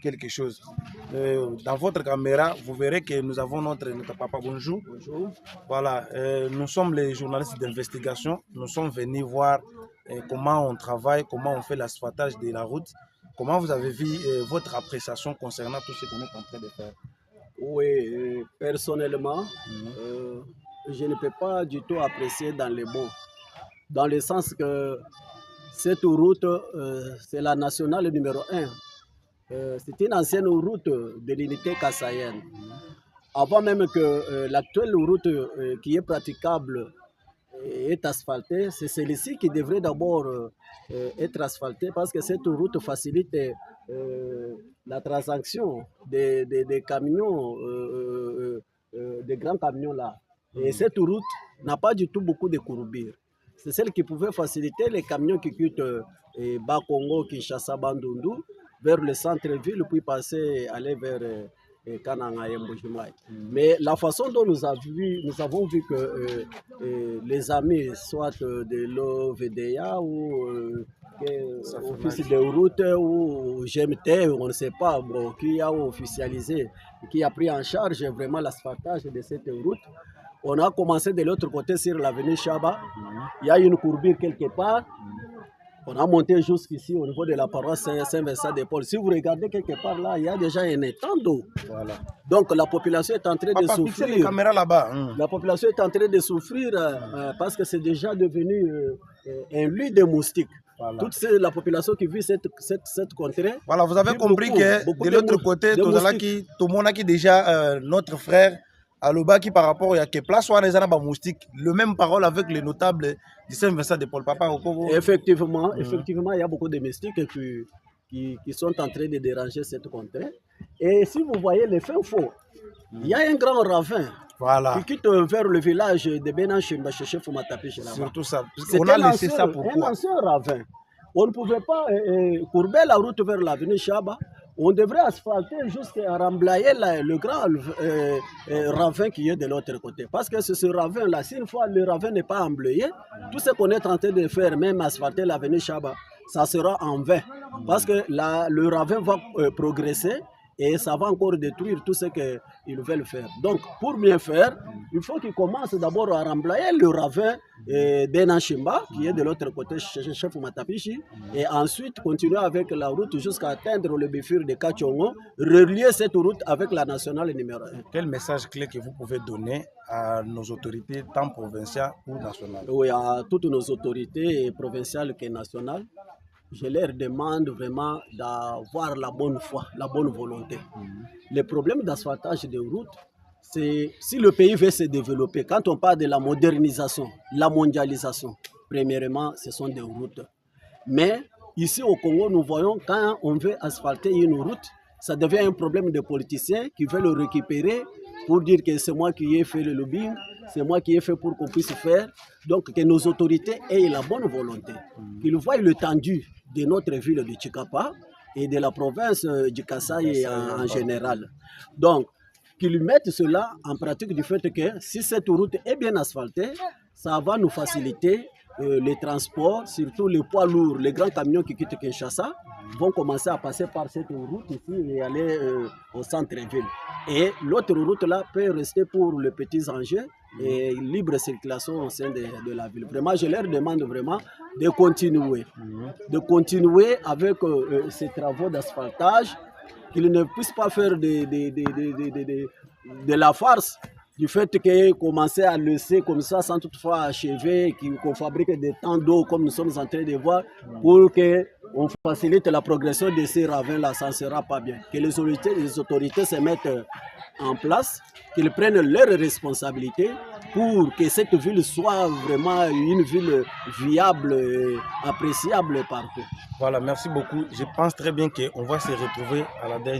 quelque chose. Dans votre caméra, vous verrez que nous avons notre papa. Bonjour. Bonjour. Voilà, nous sommes les journalistes d'investigation. Nous sommes venus voir comment on travaille, comment on fait l'asphaltage de la route. Comment vous avez vu votre appréciation concernant tout ce qu'on est en train de faire? Oui, personnellement, je ne peux pas du tout apprécier dans les mots. Dans le sens que cette route, c'est la nationale numéro 1. C'est une ancienne route de l'unité kassaïenne. Avant même que l'actuelle route qui est praticable est asphaltée, c'est celle-ci qui devrait d'abord être asphaltée parce que cette route facilite la transaction des camions, des grands camions là. Et cette route n'a pas du tout beaucoup de courbures. C'est celle qui pouvait faciliter les camions qui quittent Bas-Congo, Kinshasa, Bandundu, vers le centre-ville, puis aller vers Kananga et Mbujimai. Mais la façon dont nous avons vu que les amis, soit de l'OVDA ou Office de route ou GMT, on ne sait pas, bon, qui a officialisé, qui a pris en charge vraiment l'asphaltage de cette route. On a commencé de l'autre côté sur l'avenue Chaba. Il y a une courbure quelque part. On a monté jusqu'ici au niveau de la paroisse Saint-Vincent-de-Paul. Si vous regardez quelque part là, il y a déjà un étang d'eau. Voilà. Donc la population est en train de souffrir. Les caméras là-bas. La population est en train de souffrir parce que c'est déjà devenu un lit de moustiques. Voilà. Toute la population qui vit cette contrée. Voilà, vous avez compris que de l'autre côté, tout le monde a déjà notre frère à l'Oba qui par rapport à que place soit les moustiques, le même parole avec les notables du Saint-Vincent-de-Paul. Papa, effectivement, il y a beaucoup de moustiques qui sont en train de déranger cette contrée. Et si vous voyez les fins faux, il y a un grand ravin. Voilà. Qui quitte vers le village de Benanchimba, chez Fumatapi. Surtout ça. On a laissé ça pourquoi? Un ancien ravin. On ne pouvait pas courber la route vers l'avenue Chaba. On devrait asphalter jusqu'à remblayer le grand ravin qui est de l'autre côté. Parce que ce ravin-là, si une fois le ravin n'est pas emblayé, tout ce qu'on est en train de faire, même asphalter l'avenue Chaba, ça sera en vain. Parce que le ravin va progresser. Et ça va encore détruire tout ce qu'ils veulent faire. Donc, pour bien faire, il faut qu'ils commencent d'abord à remblayer le ravin d'Enanchimba, qui est de l'autre côté, chez Chef Matapichi, et ensuite continuer avec la route jusqu'à atteindre le bifur de Kachongo, relier cette route avec la nationale numéro 1. Quel message clé que vous pouvez donner à nos autorités, tant provinciales ou nationales? Oui, à toutes nos autorités provinciales et nationales. Je leur demande vraiment d'avoir la bonne foi, la bonne volonté. Le problème d'asphaltage des routes, c'est si le pays veut se développer, quand on parle de la modernisation, la mondialisation, premièrement, ce sont des routes. Mais ici au Congo, nous voyons quand on veut asphalter une route, ça devient un problème de politiciens qui veulent le récupérer pour dire que c'est moi qui ai fait le lobbying, c'est moi qui ai fait pour qu'on puisse faire. Donc que nos autorités aient la bonne volonté, qu'ils voient l'étendue de notre ville de Chikapa et de la province du Kasaï en général. Donc, qu'ils mettent cela en pratique du fait que si cette route est bien asphaltée, ça va nous faciliter les transports, surtout les poids lourds, les grands camions qui quittent Kinshasa vont commencer à passer par cette route ici et aller au centre-ville. Et l'autre route là peut rester pour les petits engins et libre circulation au sein de la ville. Vraiment, je leur demande vraiment de continuer avec ces travaux d'asphaltage, qu'ils ne puissent pas faire de la farce. Du fait qu'ils commencent à laisser comme ça sans toutefois achever, qu'on fabrique des temps d'eau comme nous sommes en train de voir pour qu'on facilite la progression de ces ravins-là, ça ne sera pas bien. Que les autorités se mettent en place, qu'ils prennent leurs responsabilités pour que cette ville soit vraiment une ville viable et appréciable partout. Voilà, merci beaucoup. Je pense très bien qu'on va se retrouver à la dernière.